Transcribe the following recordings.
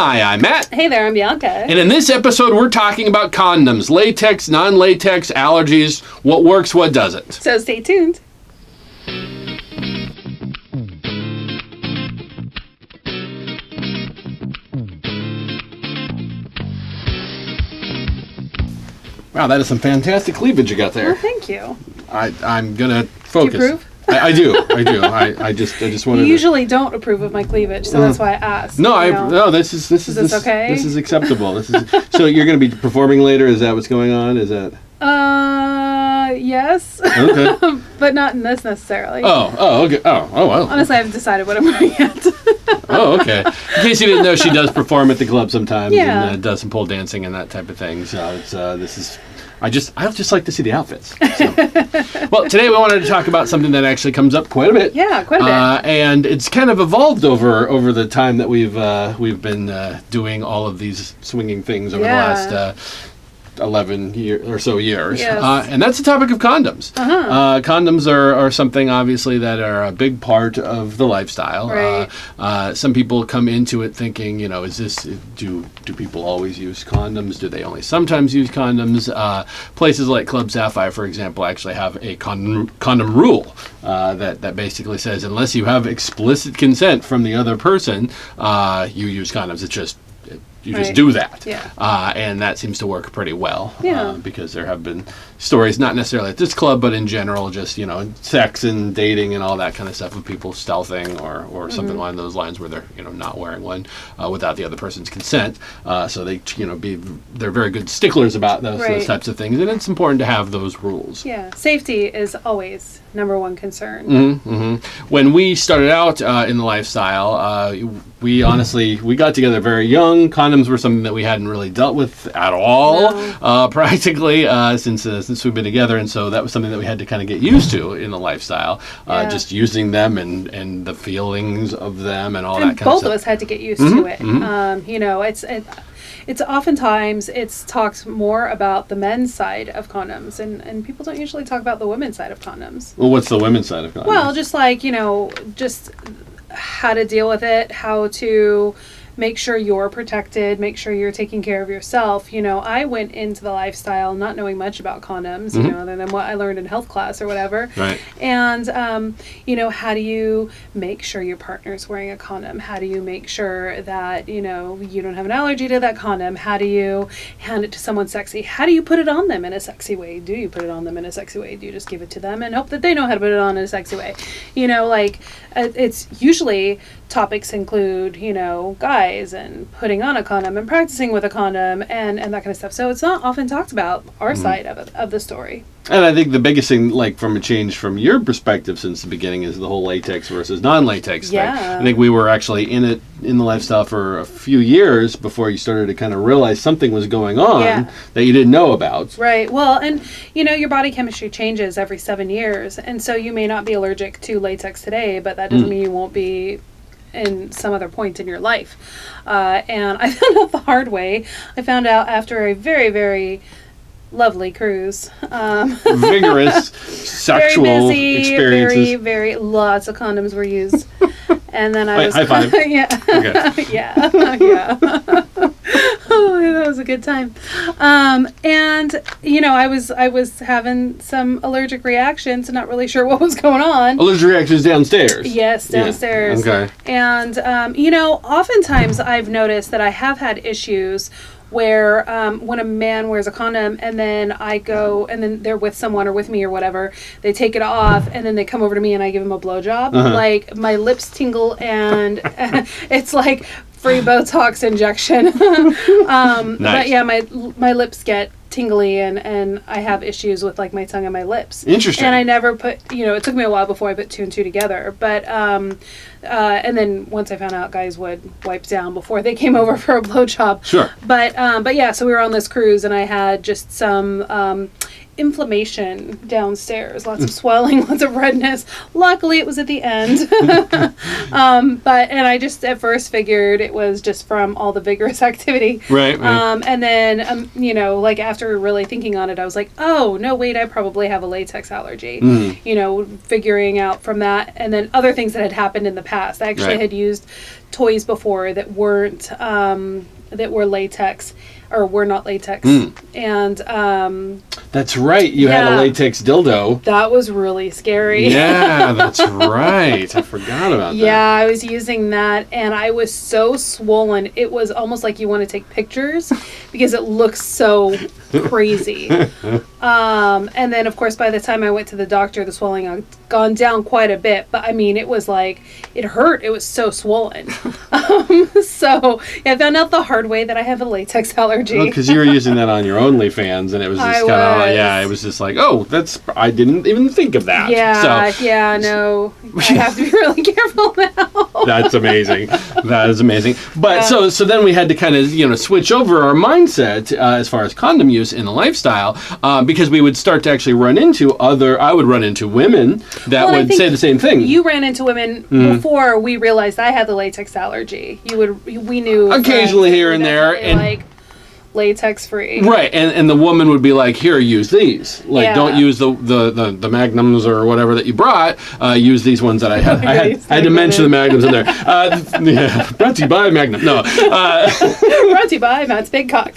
Hi, I'm Matt. Hey there, I'm Bianca. And in this episode, we're talking about condoms, latex, non-latex, allergies, what works, what doesn't. So stay tuned. Wow, that is some fantastic cleavage you got there. Well, thank you. I'm gonna focus. Do you approve? I do. I just wanted. You usually don't approve of my cleavage, so that's why I asked. No, this is okay? This is acceptable. So you're gonna be performing later. Is that what's going on? Is that? Yes. Okay. But not in this necessarily. Oh, okay. Oh, well. Honestly, I haven't decided what I'm wearing yet. Oh, okay. In case you didn't know, she does perform at the club sometimes Yeah. and does some pole dancing and that type of thing. So it's I just like to see the outfits. So. Well, today we wanted to talk about something that actually comes up quite a bit. Yeah, quite a bit. And it's kind of evolved over the time that we've been doing all of these swinging things over the last 11 or so years. Yes. And that's the topic of condoms. Uh-huh. Condoms are something, obviously, that are a big part of the lifestyle. Right. Some people come into it thinking, do people always use condoms? Do they only sometimes use condoms? Places like Club Sapphire, for example, actually have a condom rule that basically says unless you have explicit consent from the other person, you use condoms. It's just... You just do that. Yeah. And that seems to work pretty well. Yeah. Because there have been stories, not necessarily at this club, but in general, just, sex and dating and all that kind of stuff of people stealthing or something along those lines where they're, not wearing one without the other person's consent. So they, they're very good sticklers about those types of things. And it's important to have those rules. Yeah. Safety is always number one concern. Mm-hmm, mm-hmm. When we started out in the lifestyle, we got together very young. Condoms were something that we hadn't really dealt with at all, practically, since we've been together, and so that was something that we had to kind of get used to in the lifestyle, just using them and the feelings of them and all that kind of stuff. Both of us had to get used to it. Mm-hmm. It's oftentimes it's talked more about the men's side of condoms, and people don't usually talk about the women's side of condoms. Well, what's the women's side of condoms? Well, just like, just how to deal with it, how to make sure you're protected, make sure you're taking care of yourself. I went into the lifestyle not knowing much about condoms, other than what I learned in health class or whatever. Right. And, how do you make sure your partner's wearing a condom? How do you make sure that, you don't have an allergy to that condom? How do you hand it to someone sexy? How do you put it on them in a sexy way? Do you put it on them in a sexy way? Do you just give it to them and hope that they know how to put it on in a sexy way? It's usually topics include, guys and putting on a condom and practicing with a condom and that kind of stuff. So it's not often talked about our side of the story. And I think the biggest thing, from a change from your perspective since the beginning, is the whole latex versus non-latex thing. I think we were actually in the lifestyle for a few years before you started to kind of realize something was going on that you didn't know about. Right. Well, and, your body chemistry changes every 7 years. And so you may not be allergic to latex today, but that doesn't mean you won't be in some other point in your life. And I found out the hard way. I found out after a very, very lovely cruise. Vigorous sexual very busy, experiences. Very, very, lots of condoms were used. And then I was... High five. Yeah. Okay. Yeah. Oh, that was a good time. And, I was having some allergic reactions and not really sure what was going on. Allergic reactions downstairs? Yes, downstairs. Yeah. Okay. And, oftentimes I've noticed that I have had issues where when a man wears a condom and then I go and then they're with someone or with me or whatever, they take it off and then they come over to me and I give them a blowjob. Like my lips tingle and it's like free Botox injection. Nice. But yeah, my lips get tingly and I have issues with like my tongue and my lips. Interesting. And I never put, it took me a while before I put two and two together. But and then once I found out guys would wipe down before they came over for a blowjob. Sure. But yeah, so we were on this cruise and I had just some inflammation downstairs, lots of swelling, lots of redness. Luckily, it was at the end. And I just at first figured it was just from all the vigorous activity. Right. And then, like after really thinking on it, I was like, oh, no, wait, I probably have a latex allergy. Figuring out from that. And then other things that had happened in the past. I actually Right. had used toys before that weren't that were latex or were not latex, and That's right. You had a Yeah. latex dildo. that was really scary. Yeah, that's right. I forgot about that. Yeah, I was using that and I was so swollen. It was almost like you want to take pictures because it looks so crazy. And then, of course, by the time I went to the doctor, the swelling had gone down quite a bit. But I mean, it was like, it hurt. It was so swollen. So yeah, I found out the hard way that I have a latex allergy. Because you were using that on your OnlyFans, and it was just I kind of, was. yeah, it was just like, oh, I didn't even think of that. Yeah, So, yeah, no. I have to be really careful now. that's amazing. That is amazing. But Yeah. so then we had to kind of switch over our mindset as far as condom use in the lifestyle, because we would start to actually run into I would run into women that Well, I would think say the same thing. You ran into women before we realized I had the latex allergy. We knew Occasionally friends here that and were there, definitely, and- like latex free. Right, and the woman would be like, "Here, use these. Like, Yeah. don't use the magnums or whatever that you brought. Use these ones that I had. I had to mention the magnums in there. Yeah, brought to you by Magnum. No, Brought to you by Matt's Big Cock.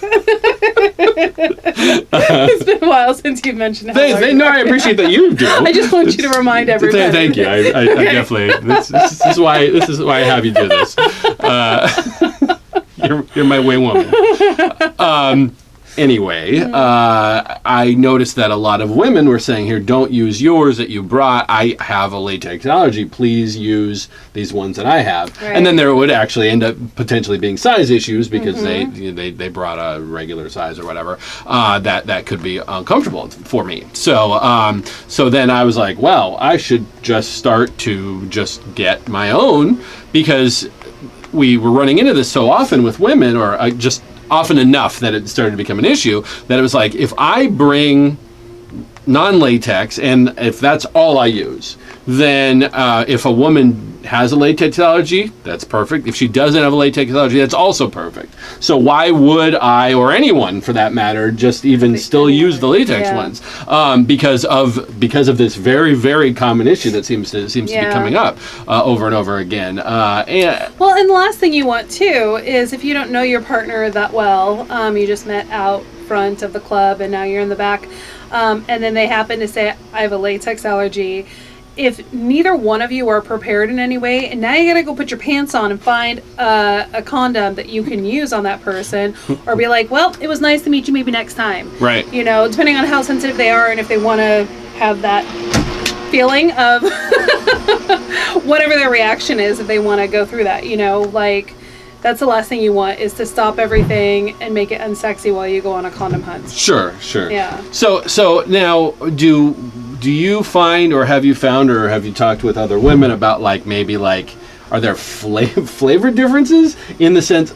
It's been a while since you've mentioned how no, I appreciate that you do. I just want you to remind everybody. Thank you. I definitely. This is why I have you do this. You're my way woman. Anyway, I noticed that a lot of women were saying here, don't use yours that you brought. I have a latex allergy. Please use these ones that I have. Right. And then there would actually end up potentially being size issues because they brought a regular size or whatever. That could be uncomfortable for me. So then I was like, well, I should just start to just get my own, because we were running into this so often with women, or just often enough that it started to become an issue, that it was like, if I bring non-latex and if that's all I use, then if a woman has a latex allergy, that's perfect. If she doesn't have a latex allergy, that's also perfect. So why would I, or anyone for that matter, just even still use the latex Yeah. ones? Because of this very, very common issue that seems to be Yeah. coming up over and over again. And Well, and the last thing you want too is if you don't know your partner that well, you just met out front of the club and now you're in the back, and then they happen to say, I have a latex allergy. If neither one of you are prepared in any way, and now you gotta go put your pants on and find a condom that you can use on that person, or be like, well, it was nice to meet you, maybe next time. right. You know, depending on how sensitive they are and if they want to have that feeling of whatever their reaction is, if they want to go through that, like that's the last thing you want, is to stop everything and make it unsexy while you go on a condom hunt. Sure. Yeah. So now, do you find, or have you found, or have you talked with other women about, like, maybe, like, are there flavor differences in the sense?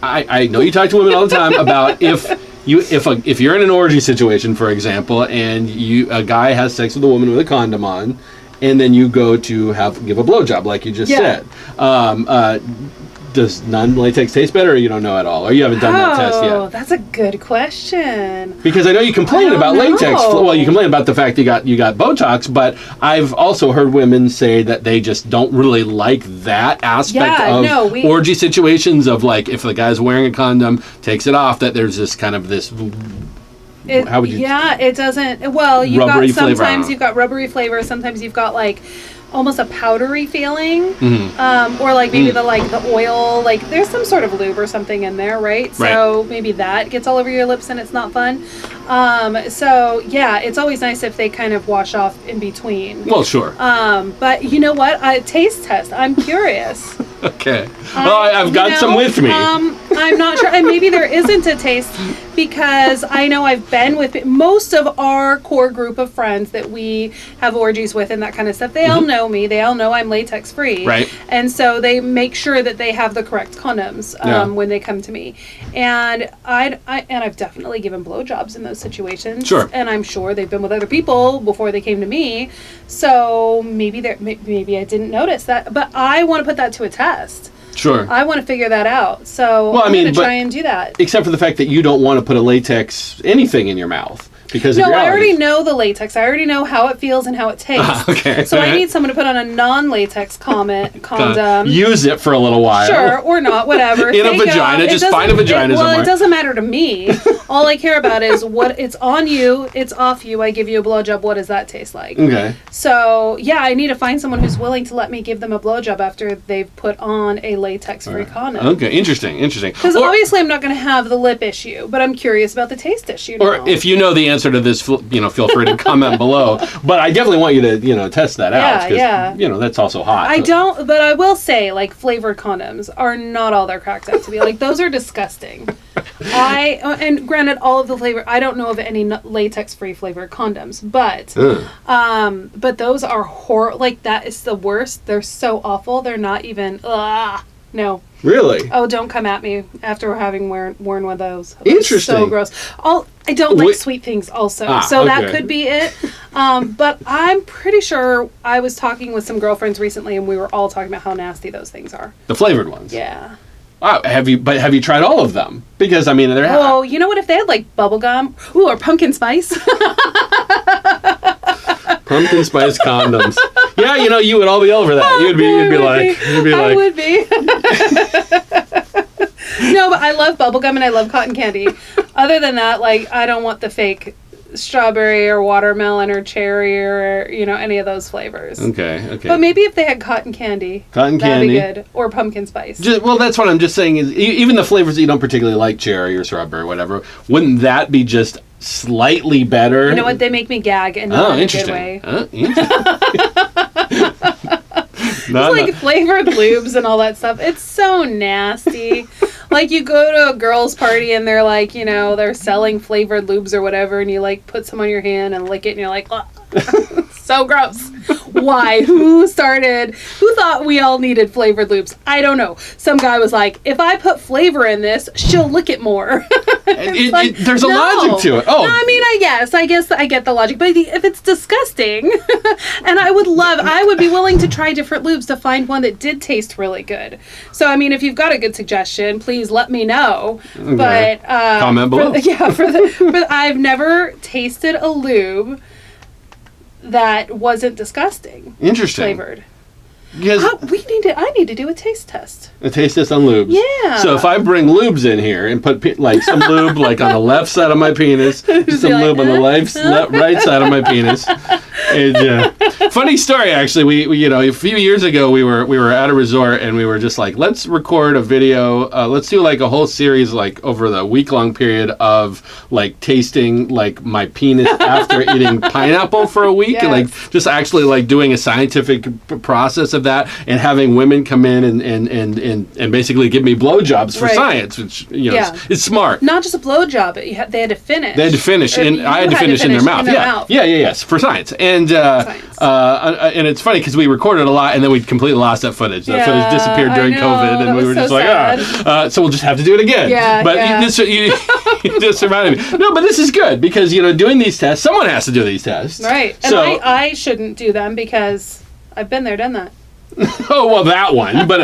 I know you talk to women all the time about if you're in an orgy situation, for example, and a guy has sex with a woman with a condom on, and then you go to give a blowjob, like you just Yeah. said. Does non-latex taste better, or you don't know at all, or you haven't done that test yet? Oh, that's a good question. Because I know you complain I don't about latex. know. Well, you complain about the fact you got Botox, but I've also heard women say that they just don't really like that aspect of orgy situations, of, like, if the guy's wearing a condom, takes it off, that there's this kind of this. How would you? Yeah, it doesn't. Well, Rubbery flavor, sometimes you've got rubbery flavor. Sometimes you've got like almost a powdery feeling, or like maybe the oil. Like there's some sort of lube or something in there, right? So maybe that gets all over your lips and it's not fun. So yeah, it's always nice if they kind of wash off in between. Well, sure. But you know what? Taste test. I'm curious. Okay. Well, I've got some with me. I'm not sure, and maybe there isn't a taste, because I know I've been with most of our core group of friends that we have orgies with and that kind of stuff. They all know me. They all know I'm latex free. Right. And so they make sure that they have the correct condoms when they come to me. And I've definitely given blowjobs in those situations. Sure. And I'm sure they've been with other people before they came to me. So maybe I didn't notice that, but I want to put that to a test. Sure. I want to figure that out. So Well, I'm going to try and do that. Except for the fact that you don't want to put a latex anything in your mouth. because No, of your I already allergies. know the latex. I already know how it feels and how it tastes. Okay. So I need someone to put on a non-latex condom. Use it for a little while. Sure, or not, whatever. In a Take it vagina, off. It just find a doesn't- vagina Well, somewhere. it doesn't matter to me. All I care about is what it's on you, it's off you, I give you a blowjob, what does that taste like? Okay. So, yeah, I need to find someone who's willing to let me give them a blowjob after they've put on a latex-free condom. Okay, interesting. Because obviously I'm not going to have the lip issue, but I'm curious about the taste issue now. Or if you know the answer to this, feel free to comment below. But I definitely want you to, test that out. Yeah. That's also hot. I don't, but I will say, like, flavored condoms are not all they're cracked up to be. Like, those are disgusting. And granted, all of the flavor, I don't know of any latex-free flavored condoms, but those are like, that is the worst. They're so awful. They're not even, no. Really? Oh, don't come at me after having worn one of those. Interesting. So gross. I don't like sweet things also, so that could be it. But I'm pretty sure I was talking with some girlfriends recently, and we were all talking about how nasty those things are. The flavored ones? Yeah. Wow, have you tried all of them? Because, they're... Oh, you know what? If they had, like, bubble gum, or pumpkin spice. Pumpkin spice condoms. Yeah, you would all be over that. You'd be like... I would be. No, but I love bubblegum and I love cotton candy. Other than that, like, I don't want the fake strawberry or watermelon or cherry or, any of those flavors. Okay. But maybe if they had cotton candy. That'd be good. Or pumpkin spice. That's what I'm just saying is, even the flavors that you don't particularly like, cherry or strawberry or whatever, wouldn't that be just slightly better? You know what? They make me gag and not in a good way. It's like flavored lubes and all that stuff. It's so nasty. Like, you go to a girl's party and they're like, they're selling flavored lubes or whatever, and you, like, put some on your hand and lick it and you're like, oh. So gross. Why? Who thought we all needed flavored lubes? I don't know. Some guy was like, if I put flavor in this, she'll lick it more. There's a logic to it. Oh. No, I guess I get the logic. But if it's disgusting, and I would be willing to try different lubes to find one that did taste really good. So, if you've got a good suggestion, please let me know. Okay. But comment below. I've never tasted a lube that wasn't disgusting. Interesting. Flavored. Because I need to do a taste test. A taste test on lubes. Yeah. So if I bring lubes in here and put some lube on the left side of my penis, some lube on the right side of my penis. And, funny story, actually. We a few years ago we were at a resort and we were just like, let's record a video. Let's do a whole series over the week-long period of tasting my penis after eating pineapple for a week. Yes. And just actually doing a scientific process of that and having women come in and basically give me blowjobs for science, which is smart. Not just a blowjob, but they had to finish. They had to finish, and I had to finish in their mouth. Yes, for science. And and it's funny because we recorded a lot and then we completely lost that footage. That footage disappeared during COVID, and we were just so we'll just have to do it again. You just reminded me. No, but this is good because doing these tests, someone has to do these tests, right? So, and I shouldn't do them because I've been there, done that. Oh, well, that one. But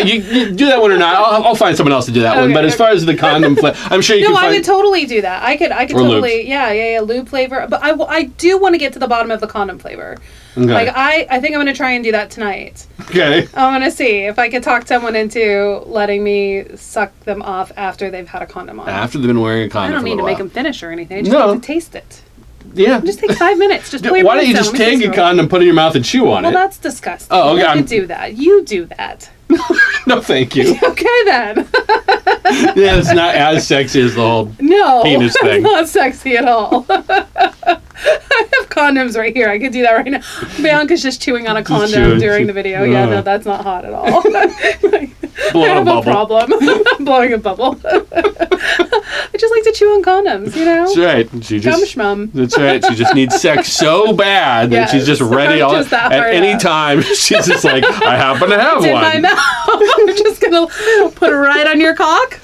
you do that one or not, I'll find someone else to do that one. But as far as the condom flavor, I'm sure you can find... I would totally do that. I could totally... Lubes. Lube flavor. But I do want to get to the bottom of the condom flavor. Okay. I think I'm going to try and do that tonight. Okay. I want to see if I could talk someone into letting me suck them off after they've had a condom on. After they've been wearing a condom. I don't need to make them finish or anything. I just need to taste it. Yeah. Just take 5 minutes. Why don't you just take a condom, put it in your mouth, and chew on it? Well, that's disgusting. Oh, okay. You do that. You do that. No, thank you. Okay, then. Yeah, it's not as sexy as the whole penis thing. No, it's not sexy at all. I have condoms right here. I could do that right now. Bianca's just chewing on a condom during the video. Yeah, no, that's not hot at all. Blowing I have a problem. Blowing a bubble. I just like to chew on condoms, That's right. Gum-schmum. That's right. She just needs sex so bad that she's just ready at any time. She's just like, I happen to have it's one. In my mouth. I'm just going to put it right on your cock.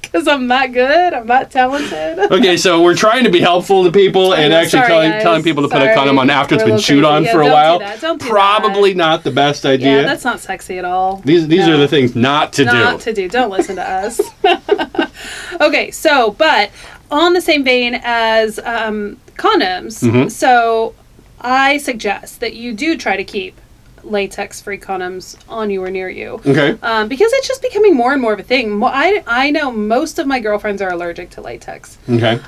Because I'm that good. I'm that talented. Okay, so we're trying to be helpful to people and actually telling people to put a condom on after it's been chewed on for a while. Don't do Probably not the best idea. Yeah, that's not sexy at all. These are the things not to do. Not to do. Don't listen to us. Okay, but on the same vein as condoms, so I suggest that you do try to keep latex-free condoms on you or near you. Okay. Because it's just becoming more and more of a thing. I know most of my girlfriends are allergic to latex. Okay.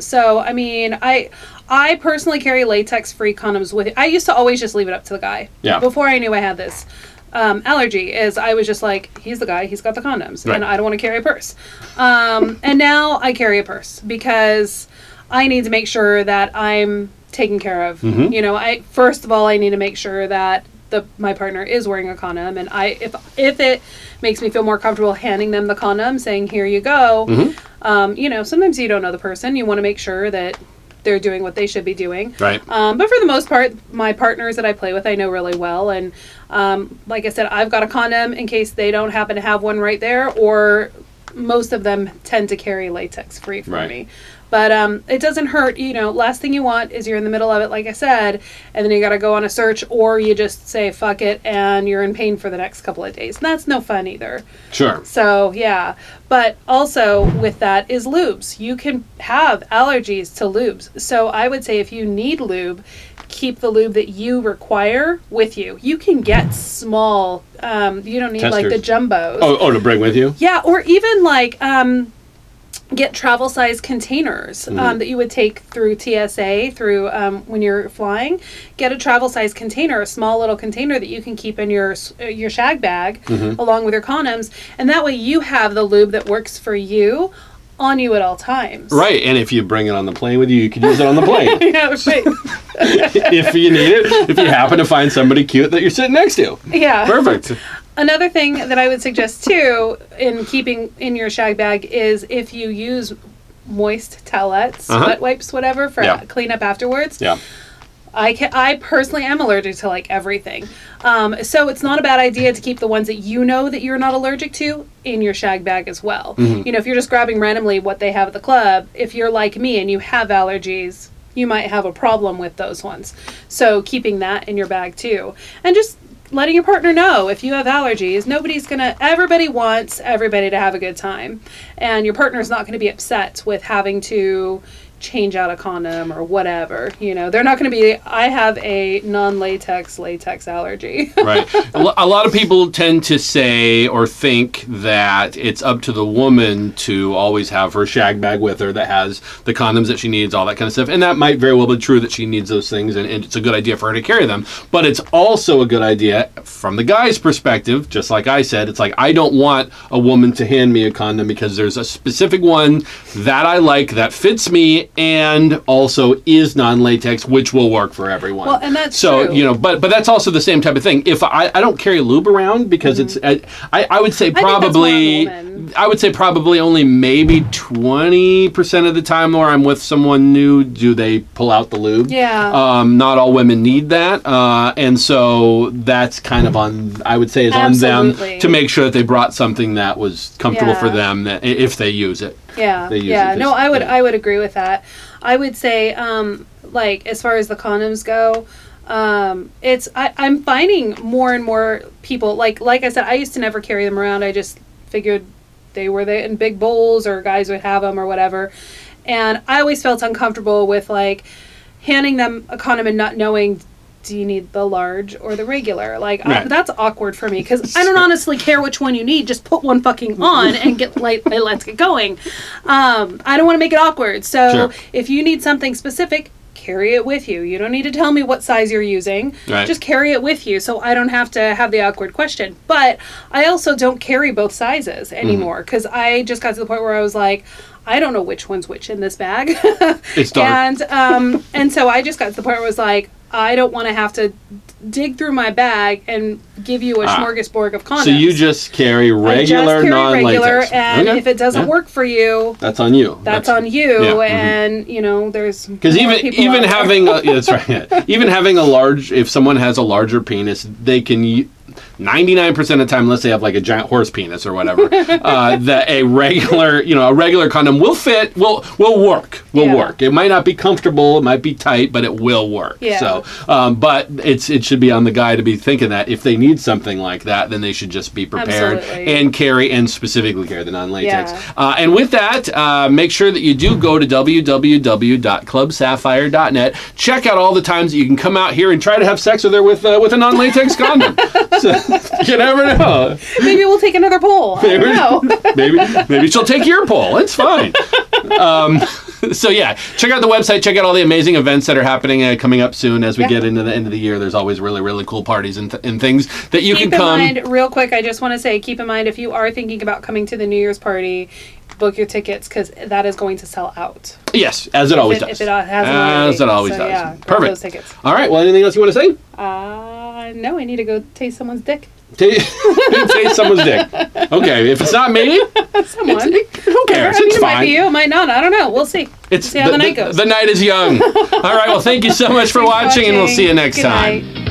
So, I mean, I personally carry latex-free condoms with. I used to always just leave it up to the guy. Yeah. Before I knew I had this allergy, is I was just like, he's the guy, he's got the condoms, right. and I don't want to carry a purse. And now I carry a purse because I need to make sure that I'm taken care of. You know, first of all, I need to make sure that my partner is wearing a condom, and if it makes me feel more comfortable handing them the condom, saying, here you go. You know, sometimes you don't know the person. You want to make sure that they're doing what they should be doing. Right. But for the most part, my partners that I play with, I know really well. And like I said, I've got a condom in case they don't happen to have one right there, or most of them tend to carry latex free for me. But it doesn't hurt. You know, last thing you want is you're in the middle of it, like I said, and then you got to go on a search, or you just say fuck it and you're in pain for the next couple of days. And that's no fun either. Sure. So, yeah. But also with that is lubes. You can have allergies to lubes. So I would say if you need lube, keep the lube that you require with you. You can get small, you don't need Testers. like the jumbos. Oh, to bring with you? Yeah, or even like get travel size containers that you would take through TSA, through when you're flying. Get a travel size container, a small little container that you can keep in your shag bag along with your condoms, and that way you have the lube that works for you on you at all times. Right, and if you bring it on the plane with you, you can use it on the plane. Yeah, right. If you need it, if you happen to find somebody cute that you're sitting next to. Yeah. Perfect. Another thing that I would suggest too in keeping in your shag bag is if you use moist towelettes, wet wipes, whatever, for cleanup afterwards. Yeah. I personally am allergic to like everything. So it's not a bad idea to keep the ones that you know that you're not allergic to in your shag bag as well. You know, if you're just grabbing randomly what they have at the club, if you're like me and you have allergies, you might have a problem with those ones. So keeping that in your bag too. And just letting your partner know if you have allergies. Everybody wants everybody to have a good time. And your partner's not going to be upset with having to change out a condom or whatever. You know, they're not going to be, I have a non-latex latex allergy. Right. A lot of people tend to say or think that it's up to the woman to always have her shag bag with her that has the condoms that she needs, all that kind of stuff. And that might very well be true that she needs those things, and it's a good idea for her to carry them. But it's also a good idea from the guy's perspective, just like I said. It's like, I don't want a woman to hand me a condom because there's a specific one that I like that fits me and also is non-latex, which will work for everyone. Well, and that's so, true. you know, but that's also the same type of thing. If I don't carry lube around because it's, I would say probably, I would say probably only maybe 20% of the time where I'm with someone new, do they pull out the lube. Yeah. Not all women need that. And so that's kind of on, I would say, is Absolutely. on them to make sure that they brought something that was comfortable for them that if they use it. Yeah. They use Yeah. it. No, I would agree with that. I would say, like, as far as the condoms go, I'm finding more and more people, like I said, I used to never carry them around. I just figured they were there in big bowls or guys would have them or whatever. And I always felt uncomfortable with, like, handing them a condom and not knowing, do you need the large or the regular? Like, right. That's awkward for me because I don't honestly care which one you need. Just put one fucking on and let's get going. I don't want to make it awkward. So if you need something specific, carry it with you. You don't need to tell me what size you're using. Right. Just carry it with you so I don't have to have the awkward question. But I also don't carry both sizes anymore because I just got to the point where I was like, I don't know which one's which in this bag. It's dark. And so I just got to the point where I was like, I don't want to have to dig through my bag and give you a smorgasbord of condoms. So you just carry regular, non-latex. And if it doesn't work for you, that's on you. That's on you. Yeah, and you know, there's because even having that's right. Yeah. Even having a large, if someone has a larger penis, they can 99% of the time, unless they have like a giant horse penis or whatever, that a regular condom will fit, will will work. It might not be comfortable, it might be tight, but it will work. Yeah. So, but it should be on the guy to be thinking that if they need something like that, then they should just be prepared and carry, and specifically carry the non-latex. And with that, make sure that you do go to www.clubsapphire.net. Check out all the times that you can come out here and try to have sex with her with a non-latex condom. So, you never know. Maybe we'll take another poll. I don't know. maybe she'll take your poll. It's fine. So yeah, check out the website. Check out all the amazing events that are happening coming up soon as we get into the end of the year. There's always really, really cool parties and things that you can come. Keep in mind, real quick, I just want to say, keep in mind if you are thinking about coming to the New Year's party, book your tickets because that is going to sell out. Yes, as it always does. If it hasn't as it always does. Yeah, perfect. Those tickets. All right. Well, anything else you want to say? No, I need to go taste someone's dick. Taste someone's dick. Okay, if it's not me, someone. Who cares? It's it fine. Might be you, it might not. I don't know. We'll see. It's see how the night goes. The night is young. All right. Well, thank you so much for watching, and we'll see you next time. Night.